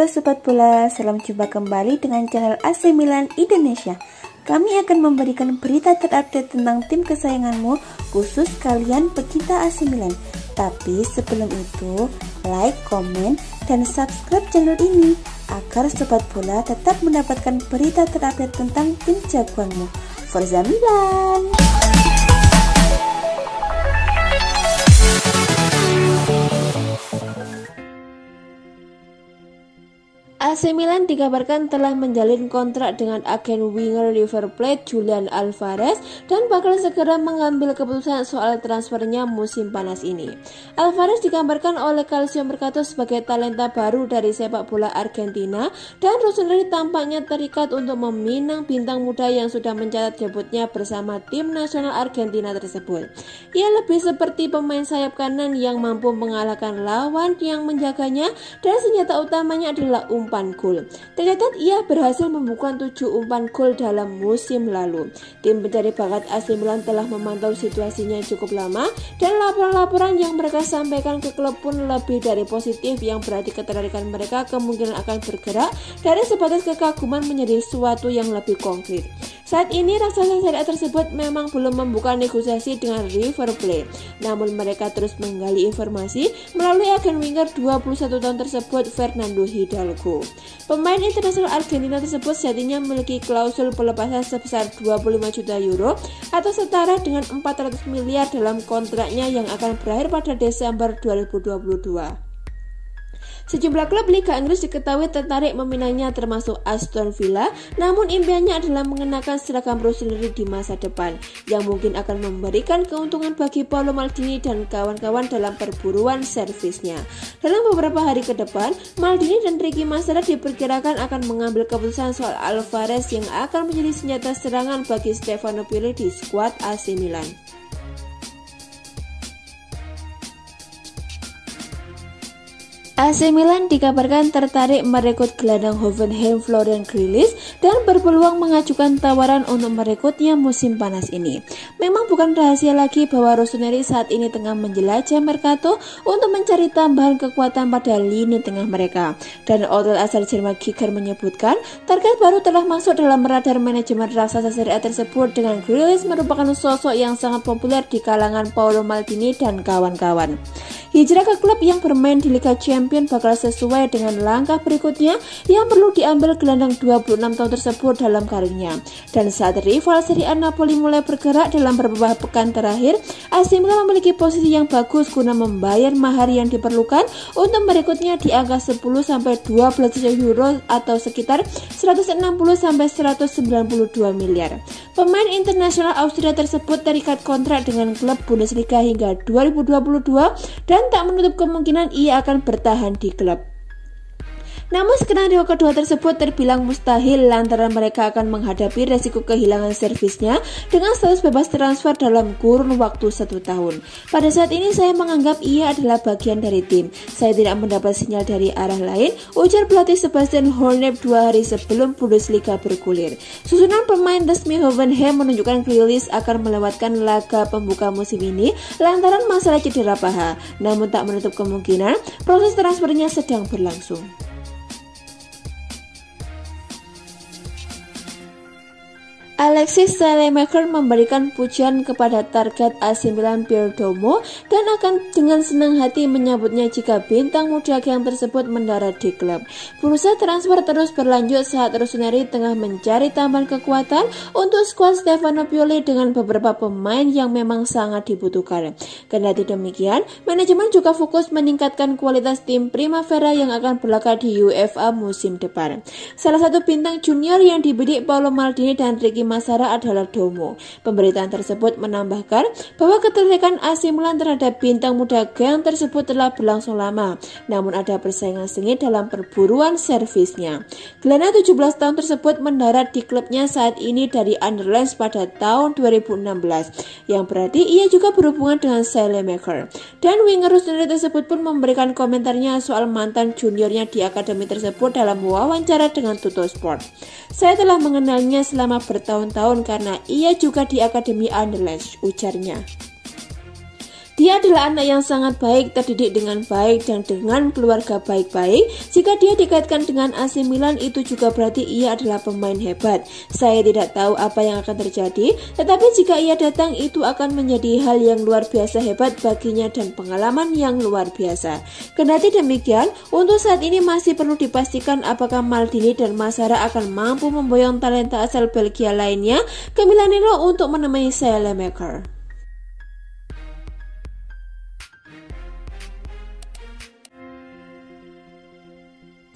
Halo Sobat Bola, salam jumpa kembali dengan channel AC Milan Indonesia. Kami akan memberikan berita terupdate tentang tim kesayanganmu, khusus kalian pecinta AC Milan. Tapi sebelum itu, like, komen, dan subscribe channel ini agar Sobat Bola tetap mendapatkan berita terupdate tentang tim jagoanmu. Forza Milan! AC Milan dikabarkan telah menjalin kontrak dengan agen winger River Plate Julian Alvarez dan bakal segera mengambil keputusan soal transfernya musim panas ini. Alvarez dikabarkan oleh Calcio Mercato sebagai talenta baru dari sepak bola Argentina dan Rossoneri tampaknya terikat untuk meminang bintang muda yang sudah mencatat debutnya bersama tim nasional Argentina tersebut. Ia lebih seperti pemain sayap kanan yang mampu mengalahkan lawan yang menjaganya dan senjata utamanya adalah umpan gol. Tercatat ia berhasil membuka 7 umpan gol dalam musim lalu. Tim pencari bakat AC Milan telah memantau situasinya cukup lama dan laporan-laporan yang mereka sampaikan ke klub pun lebih dari positif, yang berarti ketertarikan mereka kemungkinan akan bergerak dari sebatas kekaguman menjadi sesuatu yang lebih konkret. Saat ini raksasa Serie A tersebut memang belum membuka negosiasi dengan River Plate, namun mereka terus menggali informasi melalui agen winger 21 tahun tersebut, Fernando Hidalgo. Pemain internasional Argentina tersebut sejatinya memiliki klausul pelepasan sebesar 25 juta euro atau setara dengan 400 miliar dalam kontraknya yang akan berakhir pada Desember 2022. Sejumlah klub Liga Inggris diketahui tertarik meminangnya termasuk Aston Villa, namun impiannya adalah mengenakan seragam Rossoneri di masa depan, yang mungkin akan memberikan keuntungan bagi Paolo Maldini dan kawan-kawan dalam perburuan servisnya. Dalam beberapa hari ke depan, Maldini dan Ricky Massara diperkirakan akan mengambil keputusan soal Alvarez yang akan menjadi senjata serangan bagi Stefano Pioli di skuad AC Milan. AC Milan dikabarkan tertarik merekrut gelandang Hoffenheim Florian Grillitsch dan berpeluang mengajukan tawaran untuk merekrutnya musim panas ini. Memang bukan rahasia lagi bahwa Rossoneri saat ini tengah menjelajah Mercato untuk mencari tambahan kekuatan pada lini tengah mereka. Dan outlet asal Jerman Kicker menyebutkan target baru telah masuk dalam radar manajemen raksasa Serie A tersebut, dengan Grillitsch merupakan sosok yang sangat populer di kalangan Paolo Maldini dan kawan-kawan. Hijrah ke klub yang bermain di Liga Champions bakal sesuai dengan langkah berikutnya yang perlu diambil gelandang 26 tahun tersebut dalam karirnya. Dan saat rival Serie A Napoli mulai bergerak dalam beberapa pekan terakhir, AC Milan memiliki posisi yang bagus guna membayar mahar yang diperlukan untuk merekrutnya di angka 10-12 juta euro atau sekitar 160-192 miliar. Pemain internasional Austria tersebut terikat kontrak dengan klub Bundesliga hingga 2022 dan tak menutup kemungkinan ia akan bertahan di klub. Namun skenario kedua tersebut terbilang mustahil lantaran mereka akan menghadapi resiko kehilangan servisnya dengan status bebas transfer dalam kurun waktu 1 tahun. Pada saat ini saya menganggap ia adalah bagian dari tim. Saya tidak mendapat sinyal dari arah lain, ujar pelatih Sebastian Hornep 2 hari sebelum Bundesliga bergulir. Susunan pemain resmi Hoffenheim menunjukkan Grillitsch akan melewatkan laga pembuka musim ini lantaran masalah cedera paha. Namun tak menutup kemungkinan proses transfernya sedang berlangsung. Alexis Saelemaekers memberikan pujian kepada target AC Milan Perdomo dan akan dengan senang hati menyambutnya jika bintang muda yang tersebut mendarat di klub. Bursa transfer terus berlanjut saat Rossoneri tengah mencari tambahan kekuatan untuk skuad Stefano Pioli dengan beberapa pemain yang memang sangat dibutuhkan. Kendati demikian, manajemen juga fokus meningkatkan kualitas tim Primavera yang akan berlaga di UEFA musim depan. Salah satu bintang junior yang dibidik Paolo Maldini dan Ricky Massara adalah Domo. Pemberitaan tersebut menambahkan bahwa ketertarikan AC Milan terhadap bintang muda yang tersebut telah berlangsung lama, namun ada persaingan sengit dalam perburuan servisnya. Gelandang 17 tahun tersebut mendarat di klubnya saat ini dari Anderlecht pada tahun 2016, yang berarti ia juga berhubungan dengan Saelemaekers. Dan winger Rossoneri tersebut pun memberikan komentarnya soal mantan juniornya di akademi tersebut dalam wawancara dengan Tuttosport. Saya telah mengenalnya selama bertahun-tahun karena ia juga di Akademi Anderlecht, ujarnya. Dia adalah anak yang sangat baik, terdidik dengan baik dan dengan keluarga baik-baik. Jika dia dikaitkan dengan AC Milan, itu juga berarti ia adalah pemain hebat. Saya tidak tahu apa yang akan terjadi, tetapi jika ia datang itu akan menjadi hal yang luar biasa hebat baginya dan pengalaman yang luar biasa. Kendati demikian, untuk saat ini masih perlu dipastikan apakah Maldini dan Masara akan mampu memboyong talenta asal Belgia lainnya ke Milanello untuk menemani Saelemaekers.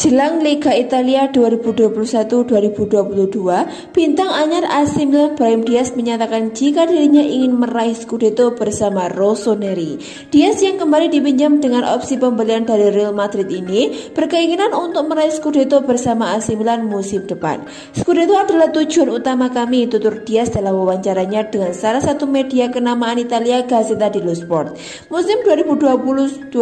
Jelang Liga Italia 2021-2022, bintang anyar AC Milan Brahim Diaz menyatakan jika dirinya ingin meraih Scudetto bersama Rossoneri. Diaz yang kembali dipinjam dengan opsi pembelian dari Real Madrid ini berkeinginan untuk meraih Scudetto bersama AC Milan musim depan. Scudetto adalah tujuan utama kami, tutur Diaz dalam wawancaranya dengan salah satu media kenamaan Italia, Gazzetta dello Sport. Musim 2020-2021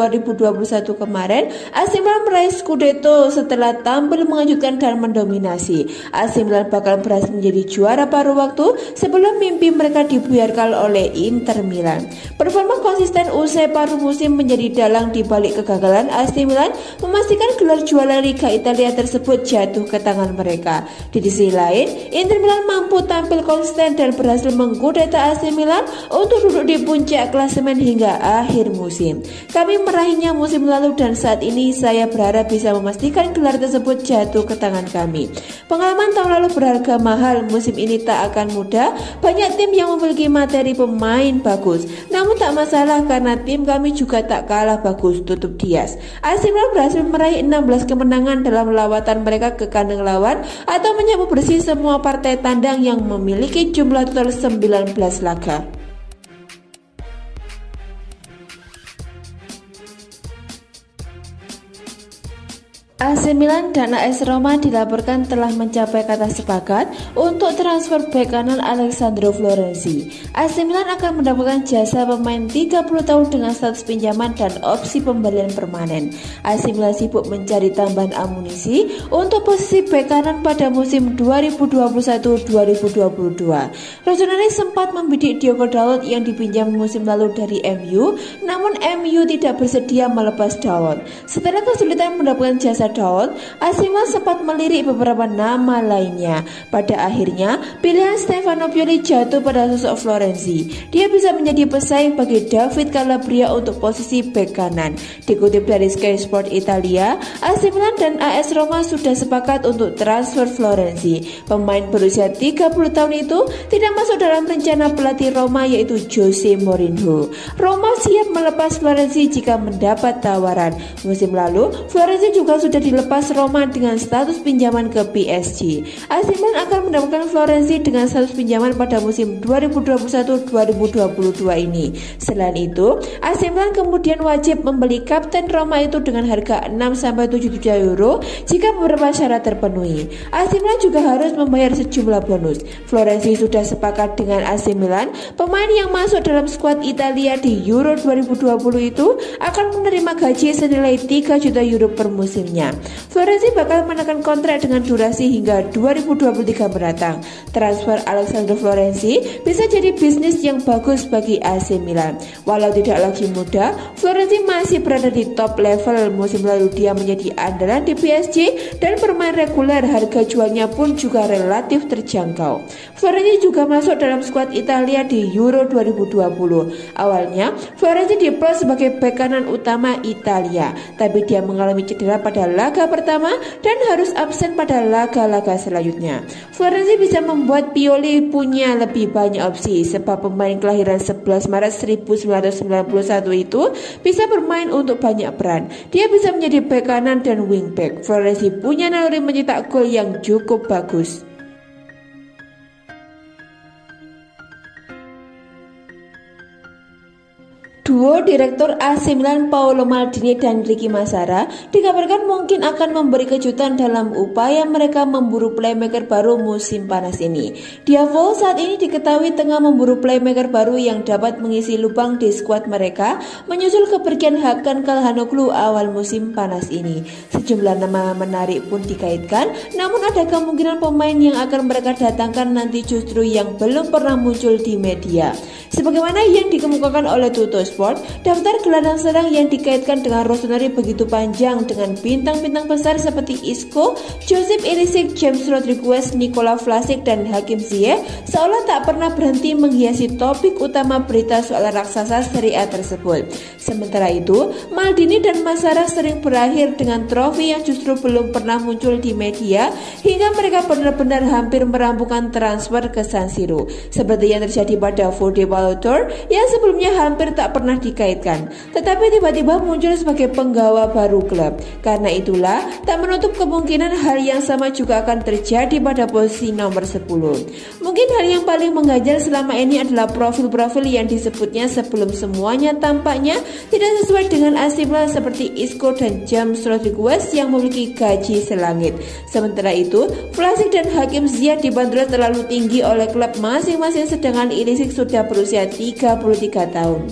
kemarin, AC Milan meraih Scudetto setelah tampil mengejutkan dan mendominasi. AC Milan bakal berhasil menjadi juara paruh waktu sebelum mimpi mereka dibuyarkan oleh Inter Milan. Performa konsisten usai paruh musim menjadi dalang di balik kegagalan AC Milan memastikan gelar juara Liga Italia tersebut jatuh ke tangan mereka. Di sisi lain, Inter Milan mampu tampil konsisten dan berhasil mengkudeta AC Milan untuk duduk di puncak klasemen hingga akhir musim. Kami meraihnya musim lalu dan saat ini saya berharap bisa memastikan gelar tersebut jatuh ke tangan kami. Pengalaman tahun lalu berharga mahal, musim ini tak akan mudah. Banyak tim yang memiliki materi pemain bagus, namun tak masalah karena tim kami juga tak kalah bagus, tutup Diaz. AC Milan berhasil meraih 16 kemenangan dalam lawatan mereka ke kandang lawan atau menyapu bersih semua partai tandang yang memiliki jumlah total 19 laga. AC Milan dan AS Roma dilaporkan telah mencapai kata sepakat untuk transfer bek kanan Alessandro Florenzi. AC Milan akan mendapatkan jasa pemain 30 tahun dengan status pinjaman dan opsi pembelian permanen. AC Milan sibuk mencari tambahan amunisi untuk posisi bek kanan pada musim 2021-2022. Rossoneri sempat membidik Diogo Dalot yang dipinjam musim lalu dari MU, namun MU tidak bersedia melepas Dalot. Setelah kesulitan mendapatkan jasa Dalot, AC Milan sempat melirik beberapa nama lainnya. Pada akhirnya, pilihan Stefano Pioli jatuh pada sosok Florenzi. Dia bisa menjadi pesaing bagi David Calabria untuk posisi bek kanan. Dikutip dari Sky Sport Italia, AC Milan dan AS Roma sudah sepakat untuk transfer Florenzi. Pemain berusia 30 tahun itu tidak masuk dalam rencana pelatih Roma yaitu Jose Mourinho. Roma siap melepas Florenzi jika mendapat tawaran. Musim lalu, Florenzi juga sudah dilepas Roma dengan status pinjaman ke PSG. AC Milan akan mendapatkan Florenzi dengan status pinjaman pada musim 2021-2022 ini. Selain itu, AC Milan kemudian wajib membeli kapten Roma itu dengan harga 6-7 juta euro jika beberapa syarat terpenuhi. AC Milan juga harus membayar sejumlah bonus. Florenzi sudah sepakat dengan AC Milan, pemain yang masuk dalam skuad Italia di Euro 2020 itu akan menerima gaji senilai 3 juta euro per musimnya. Florenzi bakal menekan kontrak dengan durasi hingga 2023 mendatang. Transfer Alessandro Florenzi bisa jadi bisnis yang bagus bagi AC Milan. Walau tidak lagi muda, Florenzi masih berada di top level. Musim lalu dia menjadi andalan di PSG dan bermain reguler, harga jualnya pun juga relatif terjangkau. Florenzi juga masuk dalam skuad Italia di Euro 2020. Awalnya, Florenzi diplot sebagai bek kanan utama Italia, tapi dia mengalami cedera pada laga pertama dan harus absen pada laga-laga selanjutnya. Florenzi bisa membuat Pioli punya lebih banyak opsi sebab pemain kelahiran 11 Maret 1991 itu bisa bermain untuk banyak peran. Dia bisa menjadi bek kanan dan wingback. Florenzi punya naluri mencetak gol yang cukup bagus. Duo Direktur AC Milan Paolo Maldini dan Ricky Masara dikabarkan mungkin akan memberi kejutan dalam upaya mereka memburu playmaker baru musim panas ini. Diavolo saat ini diketahui tengah memburu playmaker baru yang dapat mengisi lubang di skuad mereka menyusul kepergian Hakan Calhanoglu awal musim panas ini. Sejumlah nama menarik pun dikaitkan, namun ada kemungkinan pemain yang akan mereka datangkan nanti justru yang belum pernah muncul di media. Sebagaimana yang dikemukakan oleh Tutus, Sport, daftar gelandang serang yang dikaitkan dengan Rossoneri begitu panjang dengan bintang-bintang besar seperti Isco, Josip Ilicic, James Rodriguez, Nikola Vlasic, dan Hakim Ziyech seolah tak pernah berhenti menghiasi topik utama berita soal raksasa Serie A tersebut. Sementara itu, Maldini dan Masara sering berakhir dengan trofi yang justru belum pernah muncul di media hingga mereka benar-benar hampir merampungkan transfer ke San Siro, seperti yang terjadi pada Fode Balotore yang sebelumnya hampir tak pernah dikaitkan, tetapi tiba-tiba muncul sebagai penggawa baru klub. Karena itulah, tak menutup kemungkinan hal yang sama juga akan terjadi pada posisi nomor 10. Mungkin hal yang paling mengganjal selama ini adalah profil-profil yang disebutnya sebelum semuanya tampaknya tidak sesuai dengan AC Milan seperti Isco dan James Rodriguez yang memiliki gaji selangit. Sementara itu, Vlasic dan Hakim Ziyech dibanderol terlalu tinggi oleh klub masing-masing, sedangkan Ilicic sudah berusia 33 tahun.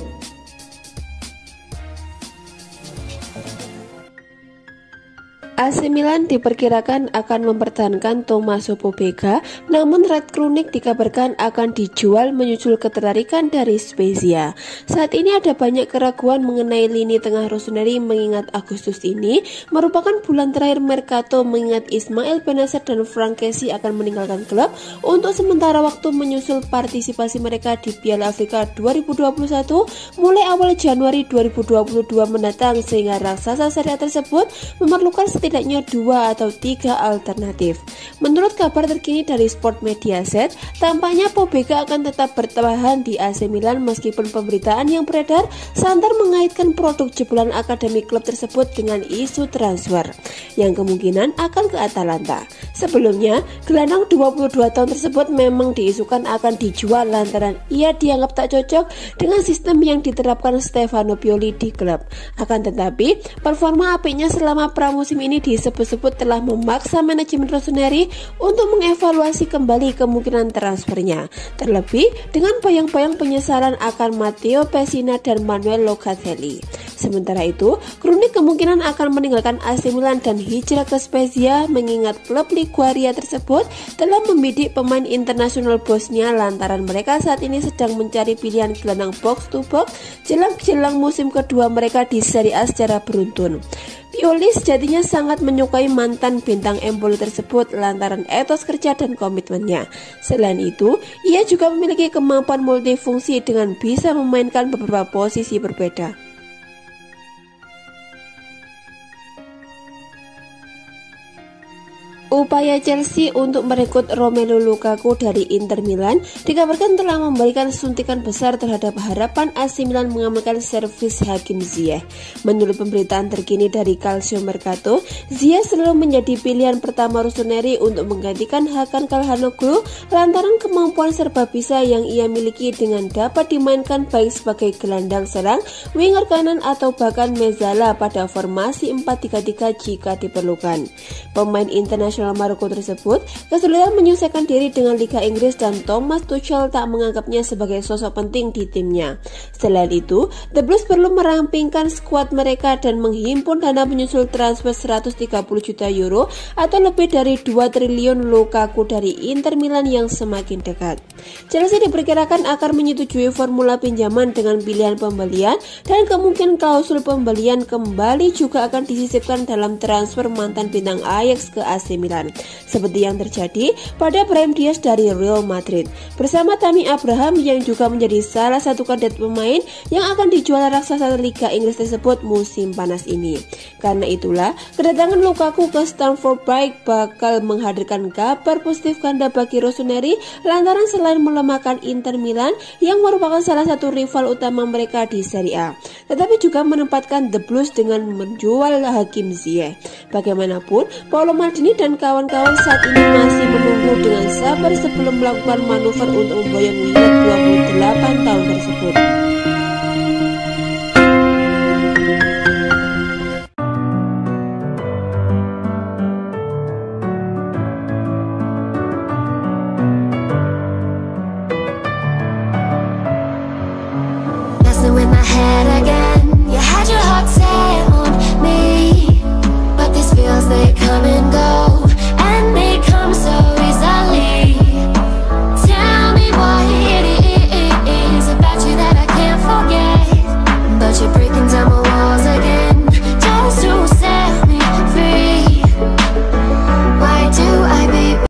AC Milan diperkirakan akan mempertahankan Tommaso Pobega, namun Red Krunic dikabarkan akan dijual menyusul ketertarikan dari Spezia. Saat ini ada banyak keraguan mengenai lini tengah Rossoneri mengingat Agustus ini merupakan bulan terakhir Mercato, mengingat Ismail Bennacer dan Franck Kessie akan meninggalkan klub untuk sementara waktu menyusul partisipasi mereka di Piala Afrika 2021 mulai awal Januari 2022 mendatang, sehingga raksasa Serie A tersebut memerlukan setidaknya 2 atau 3 alternatif. Menurut kabar terkini dari Sport Mediaset, tampaknya Pobega akan tetap bertahan di AC Milan meskipun pemberitaan yang beredar santer mengaitkan produk jebolan akademi klub tersebut dengan isu transfer yang kemungkinan akan ke Atalanta. Sebelumnya, gelandang 22 tahun tersebut memang diisukan akan dijual lantaran ia dianggap tak cocok dengan sistem yang diterapkan Stefano Pioli di klub. Akan tetapi, performa apiknya selama pramusim ini disebut-sebut telah memaksa manajemen Rossoneri untuk mengevaluasi kembali kemungkinan transfernya, terlebih dengan bayang-bayang penyesalan akan Matteo Pessina dan Manuel Locatelli. Sementara itu, Krunic kemungkinan akan meninggalkan AC Milan dan hijrah ke Spezia, mengingat klub Liguria tersebut telah membidik pemain internasional Bosnia lantaran mereka saat ini sedang mencari pilihan gelandang box to box jelang musim kedua mereka di Serie A secara beruntun. Pioli sejatinya sangat menyukai mantan bintang Empoli tersebut lantaran etos kerja dan komitmennya. Selain itu, ia juga memiliki kemampuan multifungsi dengan bisa memainkan beberapa posisi berbeda. Upaya Chelsea untuk merekrut Romelu Lukaku dari Inter Milan dikabarkan telah memberikan suntikan besar terhadap harapan AC Milan mengamankan servis Hakim Ziyech. Menurut pemberitaan terkini dari Calcio Mercato, Ziyech selalu menjadi pilihan pertama Rossoneri untuk menggantikan Hakan Calhanoglu lantaran kemampuan serba bisa yang ia miliki dengan dapat dimainkan baik sebagai gelandang serang, winger kanan atau bahkan mezala pada formasi 4-3-3 jika diperlukan. Pemain internasional Maroko tersebut kesulitan menyelesaikan diri dengan Liga Inggris dan Thomas Tuchel tak menganggapnya sebagai sosok penting di timnya. Selain itu, The Blues perlu merampingkan skuad mereka dan menghimpun dana menyusul transfer 130 juta euro atau lebih dari 2 triliun Lukaku dari Inter Milan yang semakin dekat. Chelsea diperkirakan akan menyetujui formula pinjaman dengan pilihan pembelian dan kemungkinan klausul pembelian kembali juga akan disisipkan dalam transfer mantan bintang Ajax ke AC Milan, seperti yang terjadi pada Brahim Diaz dari Real Madrid bersama Tammy Abraham yang juga menjadi salah satu kandidat pemain yang akan dijual raksasa Liga Inggris tersebut musim panas ini. Karena itulah, kedatangan Lukaku ke Stamford Bridge bakal menghadirkan kabar positif ganda bagi Rossoneri lantaran selain melemahkan Inter Milan yang merupakan salah satu rival utama mereka di Serie A, tetapi juga menempatkan The Blues dengan menjual Hakim Ziyech. Bagaimanapun, Paolo Maldini dan kawan-kawan saat ini masih menunggu dengan sabar sebelum melakukan manuver untuk memboyong winger 28 tahun tersebut. Messing with my head,